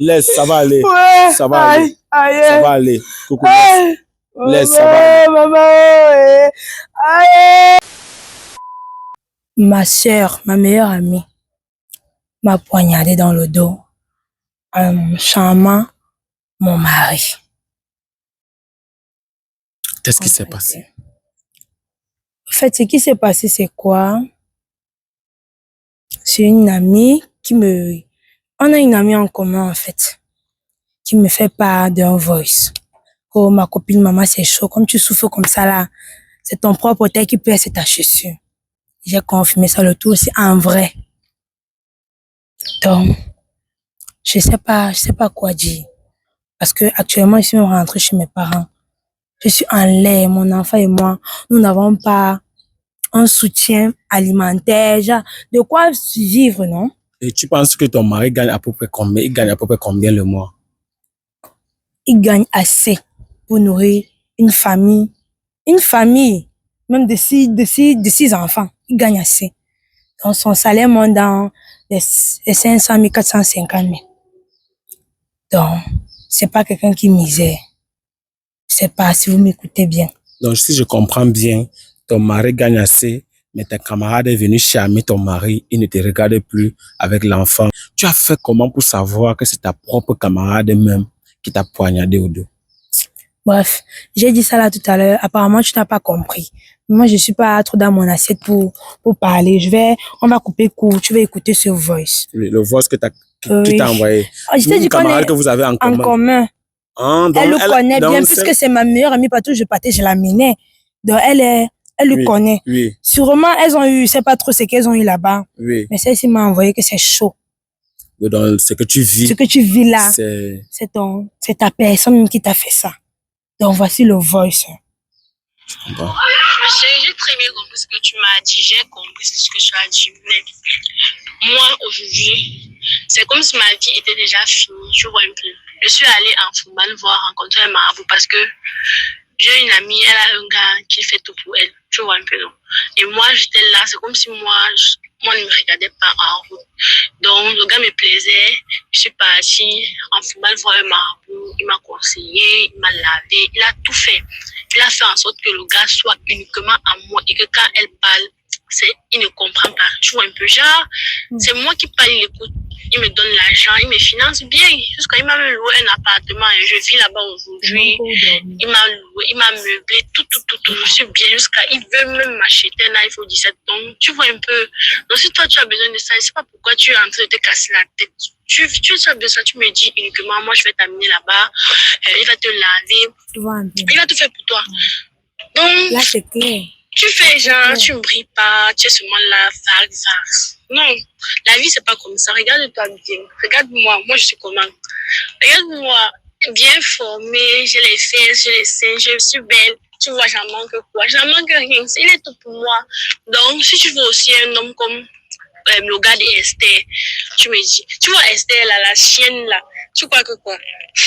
Laisse, ça va aller. Ouais. Ça va aller. Aïe. Ça va aller. Coucou, Aïe. laisse, ça va aller. Maman. Aïe. Ma sœur, ma meilleure amie, m'a poignardé dans le dos en charmant mon mari. Qu'est-ce qui s'est passé? En fait, ce qui s'est passé, c'est quoi? C'est une amie On a une amie en commun, en fait, qui me fait part d'un voice. Oh, ma copine, maman, c'est chaud. Comme tu souffres comme ça, là, c'est ton propre terre qui pèse, c'est ta chaussure. J'ai confirmé ça le tout aussi en vrai. Donc, je sais pas quoi dire. Parce que actuellement, je suis rentrée chez mes parents. Je suis en l'air, mon enfant et moi, nous n'avons pas un soutien alimentaire, genre, de quoi vivre, non? Et tu penses que ton mari gagne à peu près combien? Il gagne à peu près combien le mois? Il gagne assez pour nourrir une famille, même de six enfants. Il gagne assez. Donc, son salaire monte dans les 500 000, 450 000. Donc, c'est pas quelqu'un qui misère. Je sais pas si vous m'écoutez bien. Donc, si je comprends bien, ton mari gagne assez, mais ta camarade est venue charmer ton mari, il ne te regarde plus avec l'enfant. Tu as fait comment pour savoir que c'est ta propre camarade même qui t'a poignardé au dos? Bref, j'ai dit ça là tout à l'heure. Apparemment, tu n'as pas compris. Moi, je suis pas trop dans mon assiette pour parler. On va couper court. Tu vas écouter ce voice. Oui, le voice qui t'a envoyé. Je t'ai dit camarade que vous avez en commun. Ah, elle le connaît bien, puisque c'est ma meilleure amie, partout je partais, je la menais. Donc, elle le connaît. Oui. Sûrement, elles ont eu, je sais pas trop ce qu'elles ont eu là-bas. Oui. Mais celle-ci m'a envoyé que c'est chaud. Donc, ce que tu vis. Ce que tu vis là, c'est ta personne qui t'a fait ça. Donc, voici le voice. Bon. J'ai très bien compris ce que tu m'as dit, j'ai compris ce que tu as dit. Mais moi, aujourd'hui, c'est comme si ma vie était déjà finie, tu vois un peu. Je suis allée en Fumban voir rencontrer un marabout parce que j'ai une amie, elle a un gars qui fait tout pour elle, tu vois un peu, non? Et moi, j'étais là, c'est comme si moi, ne me regardais pas en route. Donc, le gars me plaisait, je suis partie en Fumban voir un marabout, il m'a conseillé, il m'a lavé, il a tout fait. Il a fait en sorte que le gars soit uniquement à moi et que quand elle parle, il ne comprend pas. Tu vois un peu, genre, c'est moi qui parle, il écoute, il me donne l'argent, il me finance bien. Jusqu'à il m'a même loué un appartement et je vis là-bas aujourd'hui. Il m'a loué, il m'a meublé, tout. Je suis bien jusqu'à, il veut même m'acheter un iPhone 17. Donc, tu vois un peu. Donc, si toi, tu as besoin de ça, je ne sais pas pourquoi tu es en train de te casser la tête. Tu as besoin de ça, tu me dis uniquement, moi, je vais t'amener là-bas, il va te laver, il va tout faire pour toi. Donc, là, c'est clair. Tu fais genre, tu ne brilles pas, tu es seulement là, vague. Non, la vie, c'est pas comme ça. Regarde-toi bien. Regarde-moi, moi, je suis comment? Regarde-moi, bien formée, j'ai les fesses, j'ai les seins, je suis belle. Tu vois, j'en manque quoi? J'en manque rien. Il est tout pour moi. Donc, si tu veux aussi un homme comme le gars d'Esther, tu me dis, tu vois Esther, là, la chienne, là, tu crois que quoi?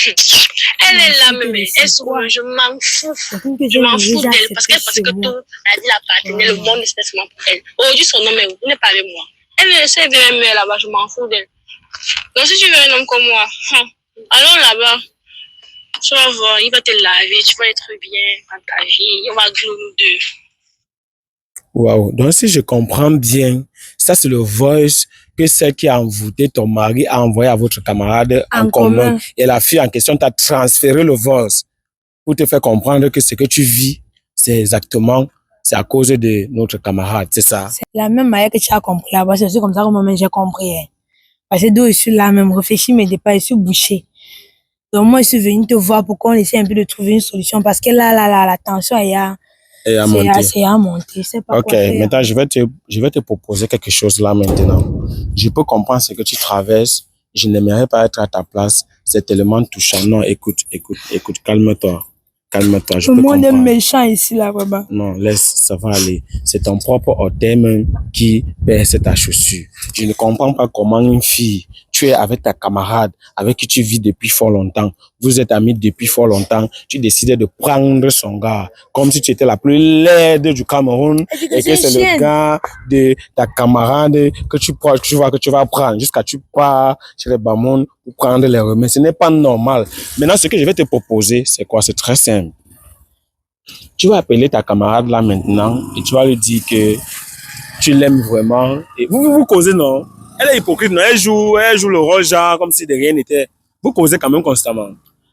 Elle est là, même. Elle sourit, je m'en fous. Je m'en fous d'elle parce que tout, la vie appartenait, le monde était seulement pour elle. Aujourd'hui, son nom est où? Il n'est pas avec moi. Elle vient même là-bas, je m'en fous d'elle. Donc, si tu veux un homme comme moi, allons là-bas. Tu vas voir, il va te laver, tu vas être bien dans ta vie. On va glouer nous deux. Waouh, donc si je comprends bien, ça c'est le voice que celle qui a envoûté ton mari a envoyé à votre camarade en commun. Et la fille en question t'a transféré le voice pour te faire comprendre que ce que tu vis, c'est à cause de notre camarade, c'est ça? C'est la même manière que tu as compris là-bas, c'est aussi comme ça que moi-même j'ai compris. Hein. Parce que d'où je suis là, même réfléchi, mais pas, je suis bouché. Donc moi, je suis venue te voir pour qu'on essaie un peu de trouver une solution parce que là, la tension est à monter. C'est pas ok, maintenant je vais te proposer quelque chose là maintenant. Je peux comprendre ce que tu traverses. Je n'aimerais pas être à ta place. C'est tellement touchant. Non, écoute, calme-toi. Calme-toi, je peux comprendre. Le monde est méchant ici, là, baba. Non, laisse, ça va aller. C'est ton propre orteil même qui perce ta chaussure. Je ne comprends pas comment une fille, tu es avec ta camarade, avec qui tu vis depuis fort longtemps, vous êtes amis depuis fort longtemps, tu décides de prendre son gars, comme si tu étais la plus laide du Cameroun, et que c'est le gars de ta camarade que tu vois que tu vas prendre, jusqu'à tu pars chez les Bamoun pour prendre les remèdes. Ce n'est pas normal. Maintenant, ce que je vais te proposer, c'est quoi? C'est très simple. Tu vas appeler ta camarade là maintenant et tu vas lui dire que tu l'aimes vraiment. Et vous causez, non? Elle est hypocrite, non? Elle joue le rôle genre comme si de rien n'était. Vous causez quand même constamment.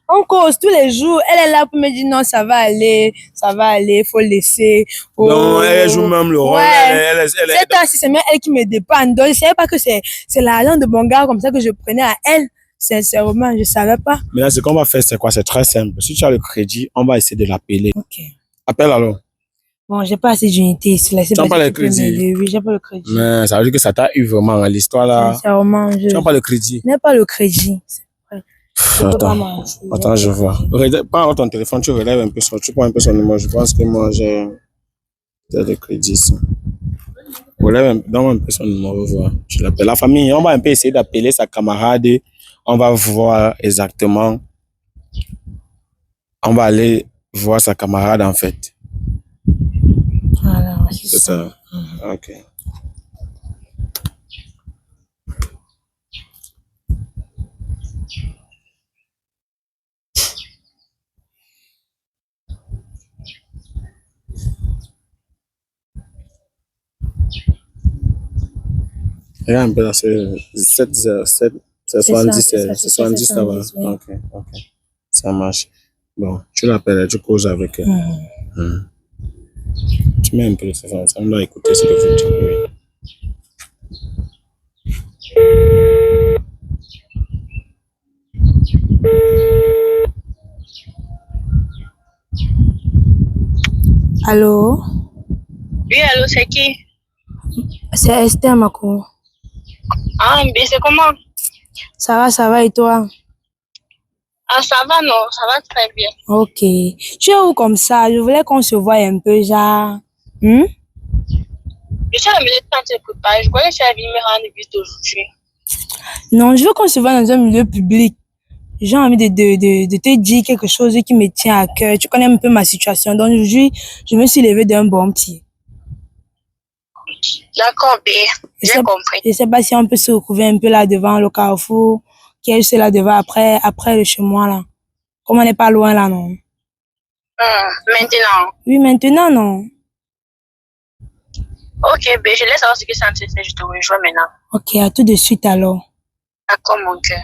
On cause tous les jours. Elle est là pour me dire non, ça va aller, faut laisser. Oh. Non, elle joue même le rôle. Ouais. C'est ainsi, c'est même elle qui me dépend. Donc, je ne savais pas que c'est l'argent de mon gars comme ça que je prenais à elle. Sincèrement, je ne savais pas. Maintenant, ce qu'on va faire, c'est quoi? C'est très simple. Si tu as le crédit, on va essayer de l'appeler. Ok. Appelle alors. Bon, j'ai pas assez d'unité ici. Tu n'as pas le crédit? Oui, j'ai pas le crédit. Mais ça veut dire que ça t'a eu vraiment l'histoire là. Sincèrement, Tu n'as pas le crédit? Je n'ai pas le crédit. Attends, je vois. Prends ton téléphone, tu relèves un peu tu prends un peu son numéro. Je pense que moi, j'ai le crédit ici. Donne un peu son numéro, voir. Je l'appelle. La famille, on va un peu essayer d'appeler sa camarade. On va voir exactement. On va aller voir sa camarade en fait. Voilà, c'est ça. Ok. Regarde un peu là, c'est 7h07, c'est 70, c'est 70, ça va. Ok. Ça marche. Bon, tu l'appelles, tu causes avec elle. Tu mets un peu de ça doit écouter ce que vous dites. Allô? Oui, allô, c'est qui? C'est Esther, ma cour. Ah, mais c'est comment? Ça va, et toi? Ah, ça va, non, ça va très bien. Ok. Tu es où comme ça? Je voulais qu'on se voie un peu, genre. Je suis à la minute quand tu te prépares. Je crois que tu as vu me rendre visite aujourd'hui. Non, je veux qu'on se voit dans un milieu public. J'ai envie de te dire quelque chose qui me tient à cœur. Tu connais un peu ma situation. Donc aujourd'hui, je me suis levée d'un bon pied. D'accord, bien. J'ai compris. Je sais pas si on peut se retrouver un peu là devant le carrefour, qui est juste là devant après le chez moi là. Comme on n'est pas loin là, non? Maintenant? Oui, maintenant, non. Ok, ben je laisse savoir ce que ça me fait. Je te rejoins maintenant. Ok, à tout de suite alors. D'accord, mon cœur.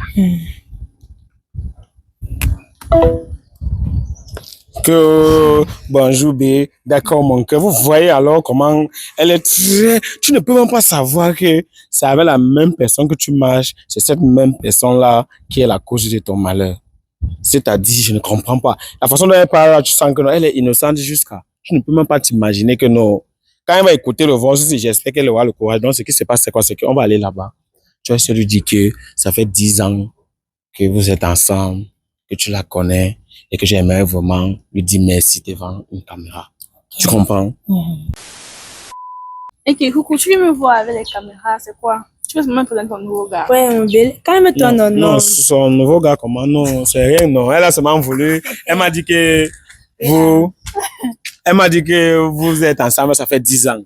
Bonjour B, d'accord mon cœur. Vous voyez alors comment elle est très... Tu ne peux même pas savoir que c'est avec la même personne que tu marches. C'est cette même personne-là qui est la cause de ton malheur. C'est-à-dire, je ne comprends pas. La façon dont elle parle, tu sens que non, elle est innocente jusqu'à... Tu ne peux même pas t'imaginer que non. Quand elle va écouter le voice, j'espère qu'elle aura le courage. Donc, ce qui se passe, c'est quoi? C'est qu'on va aller là-bas. Tu vas se lui dire que ça fait 10 ans que vous êtes ensemble, que tu la connais et que j'aimerais vraiment lui dire merci devant une caméra. Tu comprends? Ok, coucou, tu viens me voir avec les caméras, c'est quoi? Tu veux me présenter ton nouveau gars? Ouais, mon bébé. Quand même ton nom. Non, son nouveau gars, comment? Non, c'est rien, non. Elle a seulement voulu. Elle m'a dit que elle m'a dit que vous êtes ensemble, ça fait 10 ans.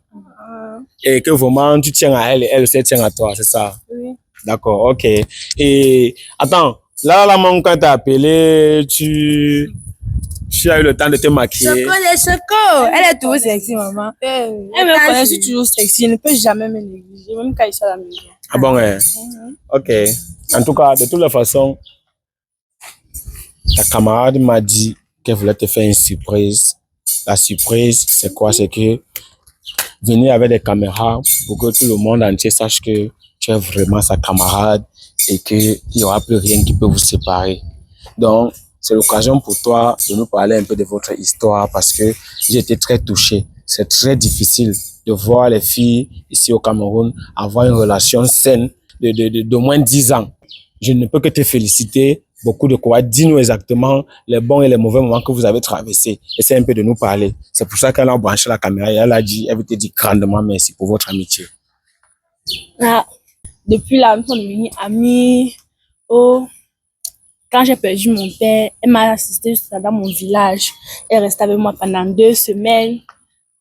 Et que vraiment, tu tiens à elle et elle aussi tient à toi, c'est ça? Oui. D'accord, ok. Et attends, là, mon quand t'as appelé, tu as eu le temps de te maquiller. Choco. Elle est toujours sexy, maman. Elle me connaît, je suis toujours sexy, elle ne peut jamais me négliger, même quand je suis à la maison. Ah bon, ouais. Ok. En tout cas, de toutes les façons, ta camarade m'a dit qu'elle voulait te faire une surprise. La surprise, c'est quoi? C'est que venir avec des caméras pour que tout le monde entier sache que tu es vraiment sa camarade et qu'il n'y aura plus rien qui peut vous séparer. Donc, c'est l'occasion pour toi de nous parler un peu de votre histoire parce que j'ai été très touché. C'est très difficile de voir les filles ici au Cameroun avoir une relation saine de moins de 10 ans. Je ne peux que te féliciter. Beaucoup de quoi. Dis-nous exactement les bons et les mauvais moments que vous avez traversés. Essaye un peu de nous parler. C'est pour ça qu'elle a branché la caméra et elle veut te dire grandement merci pour votre amitié. Ah, depuis là, nous sommes devenus amis. Oh, quand j'ai perdu mon père, elle m'a assisté dans mon village. Elle restait avec moi pendant 2 semaines.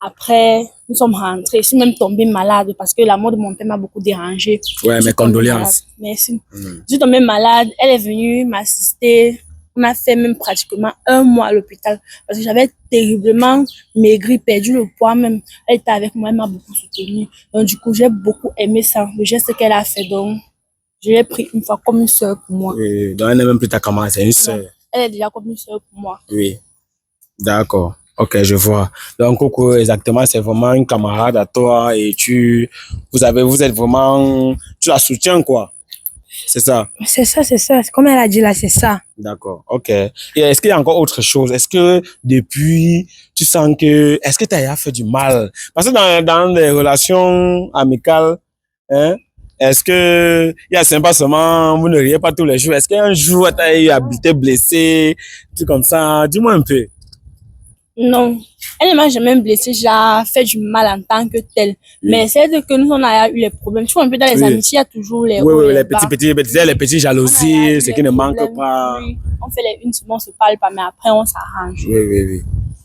Après, nous sommes rentrés. Je suis même tombée malade parce que la mort de mon père m'a beaucoup dérangée. Ouais, mes condoléances. Merci. Je suis tombée malade. Elle est venue m'assister. On a fait même pratiquement 1 mois à l'hôpital parce que j'avais terriblement maigri, perdu le poids même. Elle était avec moi, elle m'a beaucoup soutenue. Donc, du coup, j'ai beaucoup aimé ça, le geste qu'elle a fait. Donc, je l'ai pris une fois comme une sœur pour moi. Oui, donc elle n'est même plus ta camarade, c'est une sœur. Elle est déjà comme une sœur pour moi. Oui, d'accord. Ok, je vois. Donc, Coco, exactement, c'est vraiment une camarade à toi et vous êtes vraiment, tu la soutiens, quoi. C'est ça. C'est ça, c'est ça. Comme elle a dit là, c'est ça. D'accord, ok. Et est-ce qu'il y a encore autre chose? Est-ce que depuis, tu sens que, est-ce que tu as fait du mal? Parce que dans les relations amicales, hein, est-ce que, c'est pas seulement, vous ne riez pas tous les jours. Est-ce qu'un jour, tu as été blessé, tout comme ça? Dis-moi un peu. Non, elle ne m'a jamais blessée, j'ai fait du mal en tant que telle. Oui. Mais c'est que nous, on a eu les problèmes. Tu vois, un peu dans les amitiés, il y a toujours les Oui, hauts et les bas. petits jalousies, ce qui ne manque pas. Oui. On fait les 1 semaine, on se parle pas, mais après, on s'arrange. Oui.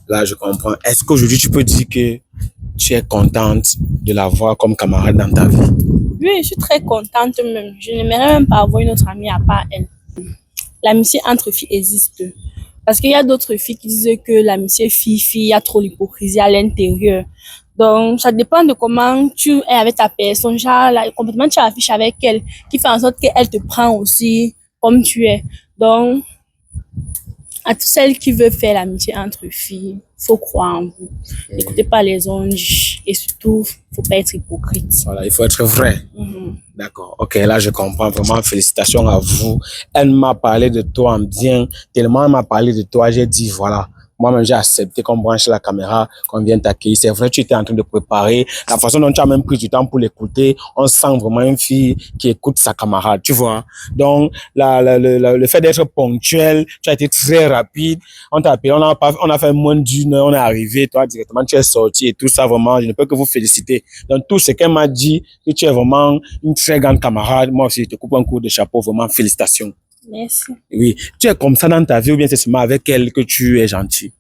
Là, je comprends. Est-ce qu'aujourd'hui, tu peux dire que tu es contente de la voir comme camarade dans ta vie? Oui, je suis très contente même. Je n'aimerais même pas avoir une autre amie à part elle. L'amitié entre filles existe. Parce qu'il y a d'autres filles qui disent que l'amitié fille-fille, il y a trop l'hypocrisie à l'intérieur. Donc, ça dépend de comment tu es avec ta personne. Genre, là, complètement, tu affiches avec elle, qui fait en sorte qu'elle te prend aussi comme tu es. Donc, à toutes celles qui veulent faire l'amitié entre filles, faut croire en vous. N'écoutez pas les ondes et surtout, faut pas être hypocrite. Voilà, il faut être vrai. D'accord. Ok, là, je comprends vraiment. Félicitations à vous. Elle m'a parlé de toi en bien. Tellement elle m'a parlé de toi, j'ai dit, voilà. Moi-même, j'ai accepté qu'on branche la caméra, qu'on vienne t'accueillir. C'est vrai, tu étais en train de préparer. La façon dont tu as même pris du temps pour l'écouter, on sent vraiment une fille qui écoute sa camarade, tu vois. Donc, le fait d'être ponctuel, tu as été très rapide. On t'a appelé, on a fait moins d'1 heure, on est arrivé, toi, directement, tu es sorti et tout ça, vraiment, je ne peux que vous féliciter. Donc, tout ce qu'elle m'a dit, que tu es vraiment une très grande camarade. Moi aussi, je te coupe un coup de chapeau, vraiment, félicitations. Merci. Oui. Tu es comme ça dans ta vie ou bien c'est seulement avec elle que tu es gentil?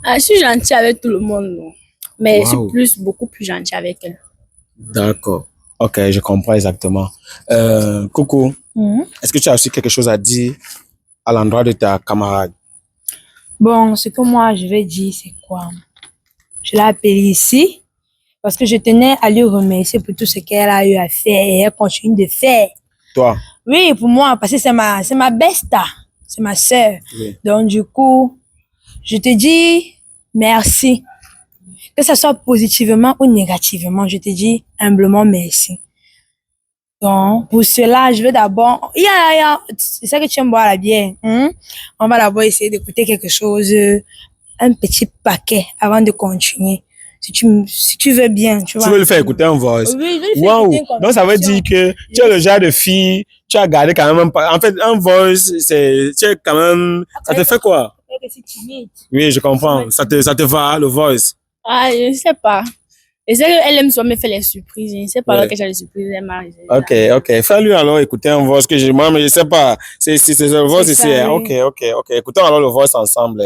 Je suis gentille avec tout le monde, non. Mais Wow. je suis beaucoup plus gentille avec elle. D'accord. Ok, je comprends exactement. Coucou, est-ce que tu as aussi quelque chose à dire à l'endroit de ta camarade? Bon, ce que moi, je vais dire, c'est quoi? Je l'ai appelée ici parce que je tenais à lui remercier pour tout ce qu'elle a eu à faire et elle continue de faire. Toi? Oui, pour moi, parce que c'est ma besta, c'est ma sœur. Oui. Donc, du coup, je te dis merci. Que ce soit positivement ou négativement, je te dis humblement merci. Donc, pour cela, je veux d'abord... c'est ça que tu aimes boire la bière. On va d'abord essayer d'écouter quelque chose, un petit paquet avant de continuer. Si tu veux bien, tu vois. Tu veux le faire écouter en voice? Oui, je veux le faire Wow. écouter en Donc, ça veut dire que tu es le genre de fille, tu as gardé quand même en fait, un voice, tu es quand même, ça te fait quoi? C'est timide. Oui, je comprends. Ça te va, le voice? Ah, je ne sais pas. Je sais qu'elle aime souvent me faire les surprises. Je ne sais pas Ouais. alors que j'ai les surprises. Elle m'a... Ok. Fais-lui alors écouter un voice que moi, mais je sais pas. C'est le voice C'est ici. ça, Hein. oui. Ok. Écoutons alors le voice ensemble.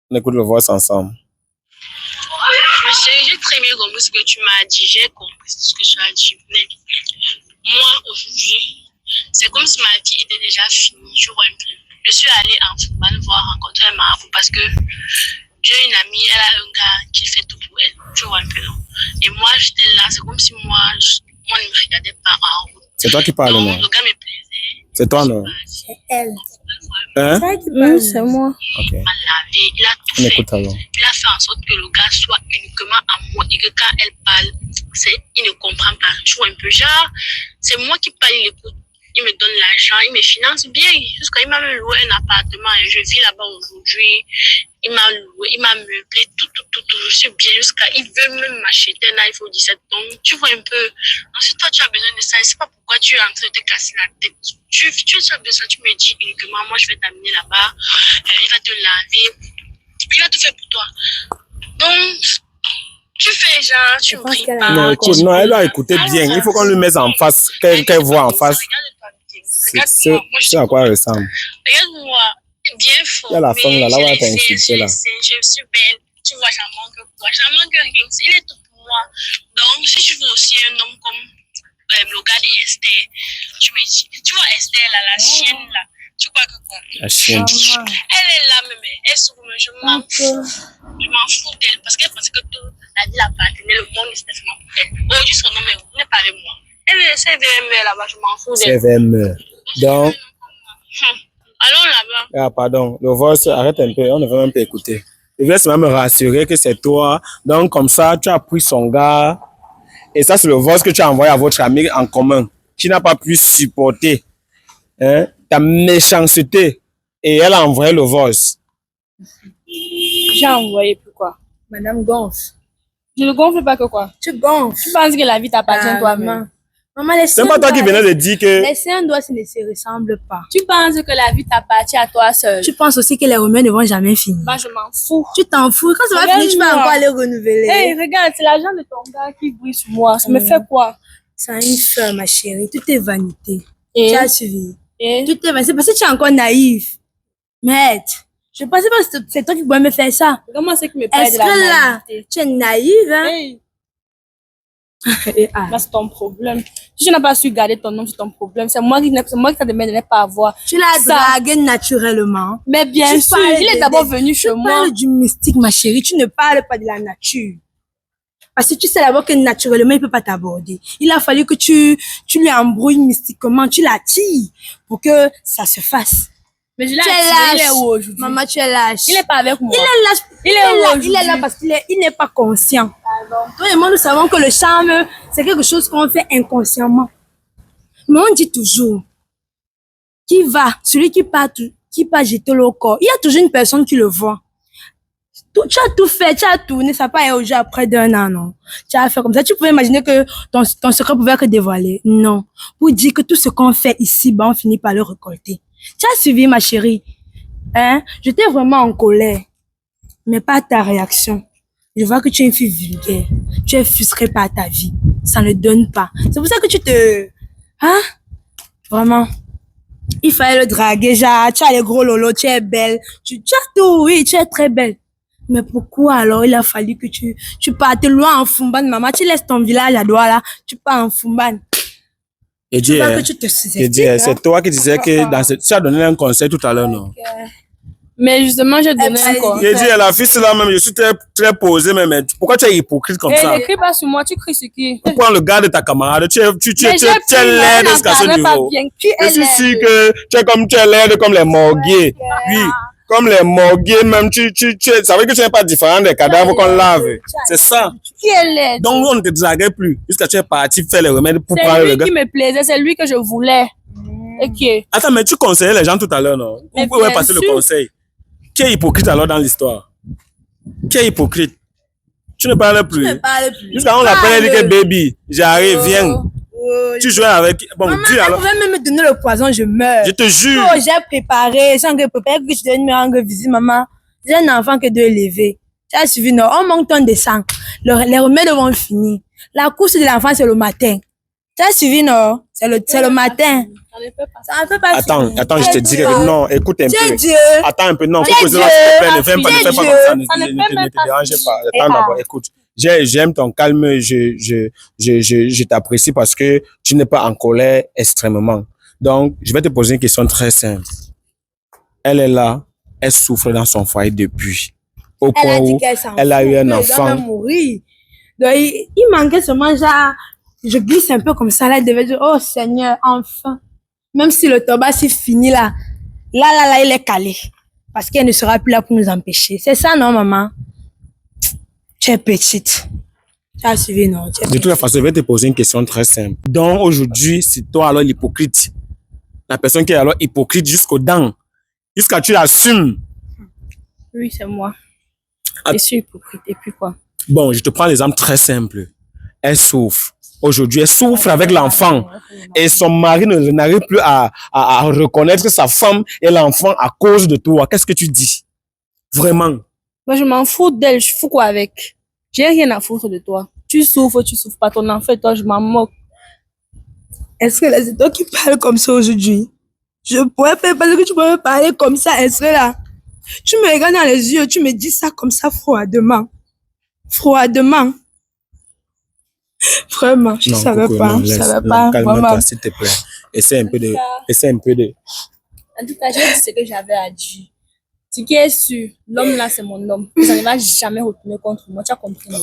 On écoute le voice ensemble. Monsieur, j'ai très bien compris ce que tu m'as dit. J'ai compris ce que tu as dit. Mais moi, aujourd'hui, c'est comme si ma vie était déjà finie. Tu vois un peu. Je suis allée en Fouban voir rencontrer un marabout parce que j'ai une amie, elle a un gars qui fait tout pour elle. Tu vois un peu, non? Et moi, j'étais là. C'est comme si moi ne me regardais pas en route. C'est toi qui parles, Donc, non? le gars me plaisait. C'est toi, non? C'est elle. Hein? c'est moi. Ok. Il m'a lavé, il a tout On fait. écoute alors. Il a fait en sorte que le gars soit uniquement à moi et que quand elle parle, il ne comprend pas. Tu vois un peu, genre, c'est moi qui parle, il écoute. Il me donne l'argent, il me finance bien. Jusqu'à il m'a même loué un appartement et je vis là-bas aujourd'hui. Il m'a loué, il m'a meublé, tout. Je suis bien jusqu'à, il veut même m'acheter un iPhone 17. Donc, tu vois un peu. Ensuite, toi, tu as besoin de ça. Je ne sais pas pourquoi tu es en train de te casser la tête. Tu as besoin, tu me dis uniquement, moi, je vais t'amener là-bas. Il va te laver. Il va tout faire pour toi. Donc, Tu fais genre, tu Je pense ris qu'elle a pas. Non, écoute, non, elle doit écouter bien. Il faut qu'on lui mette en face, qu'elle voit en face. Regarde-toi bien. C'est Regarde-moi. Moi, je c'est à quoi elle ressemble. Regarde-moi, bien Il y a la formée. femme là, là où elle t'a j'ai les insulté ailes, là. je suis belle. Tu vois, j'en manque quoi? J'en manque rien. Il est tout pour moi. Donc, si tu veux aussi un homme comme le gars d'Esther, tu me dis, tu vois Esther là, la chienne là, tu crois que quoi? La chienne. Maman. Elle est là, mais elle souffre, mais je m'en fous. Je m'en fous d'elle parce qu'elle pense que toute la vie appartenait, le monde était seulement pour elle. Aujourd'hui, son nom est où? Elle n'est pas avec moi. Elle est CVME là-bas, je m'en fous d'elle. CVME. Donc, Allons là-bas. ah, pardon, le voice, arrête un peu, on ne veut même pas écouter. Je voulais seulement me rassurer que c'est toi. Donc, comme ça, tu as pris son gars. Et ça, c'est le voice que tu as envoyé à votre ami en commun, qui n'a pas pu supporter ta méchanceté. Et elle a envoyé le voice. J'ai envoyé, pourquoi? Madame gonfle. Je ne gonfle pas que quoi? Tu gonfles. Tu penses que la vie t'appartient toi-même? Maman, les C'est pas toi qui venais de dire que... Les seins doigts ne se ressemblent pas. Tu penses que la vie t'appartient à toi seul? Tu penses aussi que les remèdes ne vont jamais finir. Moi, je m'en fous. Tu t'en fous. Quand ça va finir, tu vas Regarde-moi. encore les renouveler. Hey, regarde, c'est l'argent de ton gars qui brille sur moi. Ça me fait quoi? C'est une fleur, ma chérie. Tout est vanité. Et? Tu as suivi. Et? Tout est vanité. C'est parce que tu es encore naïf. Mais je pensais pas que c'est toi qui pouvais me faire ça. Comment c'est que me parle Est-ce de la que là, naïveté? tu es naïve, hein? Hey, Et, ah, là, c'est ton problème. Si tu n'as pas su garder ton nom, c'est ton problème. C'est moi qui t'as demandé de ne pas avoir. tu l'as Ça. dragué naturellement. Mais bien Tu sûr, parles il est de- d'abord venu chez Tu moi. parles du mystique, ma chérie. Tu ne parles pas de la nature. Parce que tu sais d'abord que naturellement, il ne peut pas t'aborder. Il a fallu que tu lui embrouilles mystiquement, tu l'attires pour que ça se fasse. Mais je l'ai Tu es attiré, il est lâche. où aujourd'hui? Maman, tu es lâche. Il n'est pas avec moi. Il est lâche. Il est où là. aujourd'hui? Il est là parce qu'il n'est pas conscient. Toi et moi, nous savons que le charme, c'est quelque chose qu'on fait inconsciemment. Mais on dit toujours, celui qui part jeter le corps, il y a toujours une personne qui le voit. Tu as tout fait, tu as tourné, ça n'a pas été aujourd'hui après d'un an, non. Tu as fait comme ça. Tu pouvais imaginer que ton secret pouvait être dévoilé. Non. Pour dire que tout ce qu'on fait ici, ben, on finit par le récolter. Tu as suivi, ma chérie. Hein? J'étais vraiment en colère. Mais pas ta réaction. Je vois que tu es une fille vulgaire. Tu es frustrée par ta vie. Ça ne donne pas. C'est pour ça que tu te... Hein? Vraiment. Il fallait le draguer, genre, tu as les gros lolos, tu es belle. Tu as tout, oui, tu es très belle. Mais pourquoi alors il a fallu que tu partes loin en Fumban, maman? Tu laisses ton village à Douala, tu pars en Fumban. Et Tu dis, vois que tu te sous-estimes. c'est toi qui disais que tu as donné un conseil tout à l'heure, non? Mais justement, j'ai donné un Elle- conseil. J'ai dit, la fille, c'est là même, je suis très, très posé, mais pourquoi tu es hypocrite comme Et ça? ne crie pas sur moi, tu cries sur qui? Tu prends le gars de ta camarade, tu es Mais j'ai laide jusqu'à ce pris, pas niveau. bien. Qui Je est suis sûr laide? que tu es laide comme les morguiers. Oui, comme les morguiers, même ça veut dire que tu n'es pas différent des cadavres qu'on lave. C'est ça. Qui est laide? Donc, on ne te draguait plus jusqu'à tu es parti faire les remèdes pour prendre C'est le lui gars. qui me plaisait, c'est lui que je voulais. Ok. Attends, mais tu conseillais les gens tout à l'heure, non? Mais Vous pouvez bien passer le sûr. conseil. Qui est hypocrite alors dans l'histoire? Qui est hypocrite? Tu ne parles plus. Tu ne parles plus. Jusqu'à on l'appelle, elle dit que baby, j'arrive, viens. Oh, Tu joues avec. Bon, maman, dis elle alors. pouvait même me donner le poison, je meurs. Je te jure. Oh, j'ai préparé que je donne me rendre visite, maman. J'ai un enfant que de élever. Tu as suivi, non? On manque ton de sang. Les remèdes vont finir. La course de l'enfant, c'est le matin. Tu as suivi, non? C'est le matin. Ça ne peut pas. Ça ne peut pas finir. Attends, je te dis que non, écoute un Tu es peu. Dieu. Attends un peu, non, Tu faut es poser Dieu. la s'il te plaît, ne fais pas Tu es comme ça, Dieu. Ça ne peut même te pas dérange finir. pas. Attends d'abord, écoute. J'aime ton calme, je t'apprécie parce que tu n'es pas en colère extrêmement. Donc, je vais te poser une question très simple. Elle est là, elle souffre dans son foyer depuis. Au Elle point a dit où qu'elle s'en elle a fout, eu un qu'elle doit enfant. même mourir. Donc, il manquait seulement, genre, je glisse un peu comme ça, là, elle devait dire, oh Seigneur, enfin. Même si le tabac s'est fini là, il est calé. Parce qu'elle ne sera plus là pour nous empêcher. C'est ça, non, maman? Tu es petite. Tu as suivi, non? Tu es De toute petite. façon, je vais te poser une question très simple. Donc, aujourd'hui, c'est toi alors l'hypocrite. La personne qui est alors hypocrite jusqu'aux dents. Jusqu'à tu l'assumes. Oui, c'est moi. Ah. Je suis hypocrite. Et puis quoi? Bon, je te prends l'exemple très simple. Elle souffre. Aujourd'hui, elle souffre avec l'enfant. Et son mari n'arrive plus à reconnaître sa femme et l'enfant à cause de toi. Qu'est-ce que tu dis? Vraiment. Moi, je m'en fous d'elle. Je fous quoi avec? J'ai rien à foutre de toi. Tu souffres pas. Ton enfant et toi, je m'en moque. Est-ce que là, c'est toi qui parles comme ça aujourd'hui? Je pourrais faire parce que tu pourrais me parler comme ça, est-ce que là? Tu me regardes dans les yeux, tu me dis ça comme ça froidement. Froidement. Vraiment, je savais pas. Je savais pas. Calme-toi, s'il te plaît. Essaie un peu de... En tout cas, j'ai dit ce que j'avais à dire. Ce qui est sûr, l'homme là, c'est mon homme. Ça ne va jamais retourner contre moi. Tu as compris, non?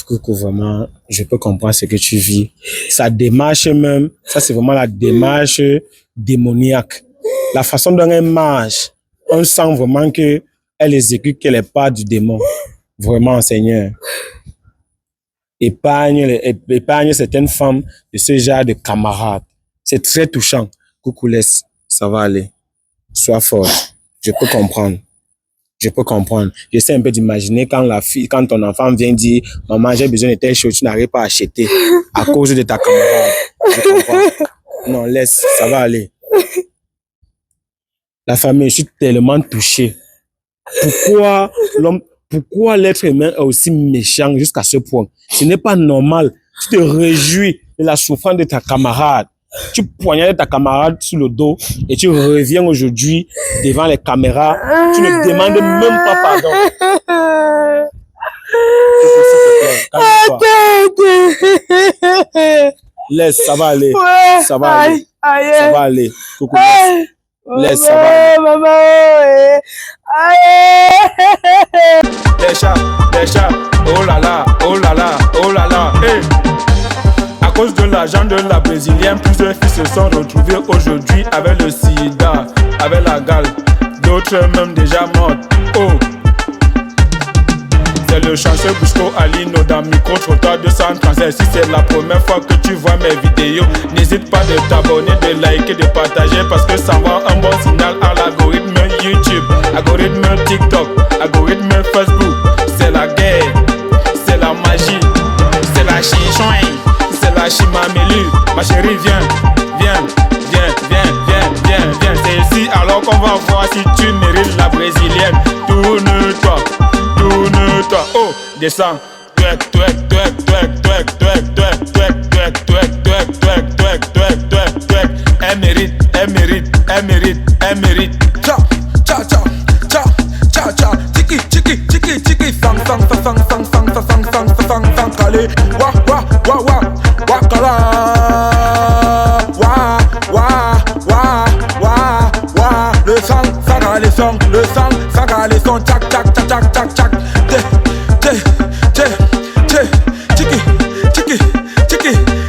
Coucou, vraiment, je peux comprendre ce que tu vis. Sa démarche même, ça c'est vraiment la démarche démoniaque. La façon dont elle marche, on sent vraiment que elle exécute qu'elle est pas du démon. Vraiment, Seigneur. Épargne certaines femmes de ce genre de camarades. C'est très touchant. Coucou, laisse, ça va aller. Sois fort. Je peux comprendre. J'essaie un peu d'imaginer quand ton enfant vient dire « Maman, j'ai besoin de telle chose, tu n'arrives pas à acheter à cause de ta camarade. » Je comprends. Non, laisse, ça va aller. La famille, je suis tellement touché. Pourquoi l'être humain est aussi méchant jusqu'à ce point? Ce n'est pas normal. Tu te réjouis de la souffrance de ta camarade. Tu poignardes ta camarade sur le dos et tu reviens aujourd'hui devant les caméras. Tu ne demandes même pas pardon. Calme-toi. Laisse, ça va aller. Ça va aller. Ça va aller. Coucou, laisse, ça va aller. Maman, Les chats, oh là là, oh là là, oh là là, hey. À cause de l'argent de la brésilienne, plusieurs filles se sont retrouvées aujourd'hui avec le sida, avec la gale, d'autres même déjà mortes. Oh, c'est le chanceux Busco Alino dans Micro-Trottoir 236. Si c'est la première fois que tu vois mes vidéos, n'hésite pas de t'abonner, de liker, de partager, parce que ça envoie un bon signal à l'algorithme YouTube, algorithme TikTok, algorithme Facebook. C'est la guerre, c'est la magie, c'est la chichouin, c'est la chimamelu. Ma chérie, viens. C'est ici alors qu'on va voir si tu mérites la brésilienne. Tourne-toi. Oh, descends. Elle mérite. Ciao. Tiki. Fang, calé. Wakala. Le sang, tchac.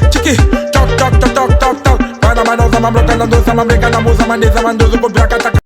Tiki.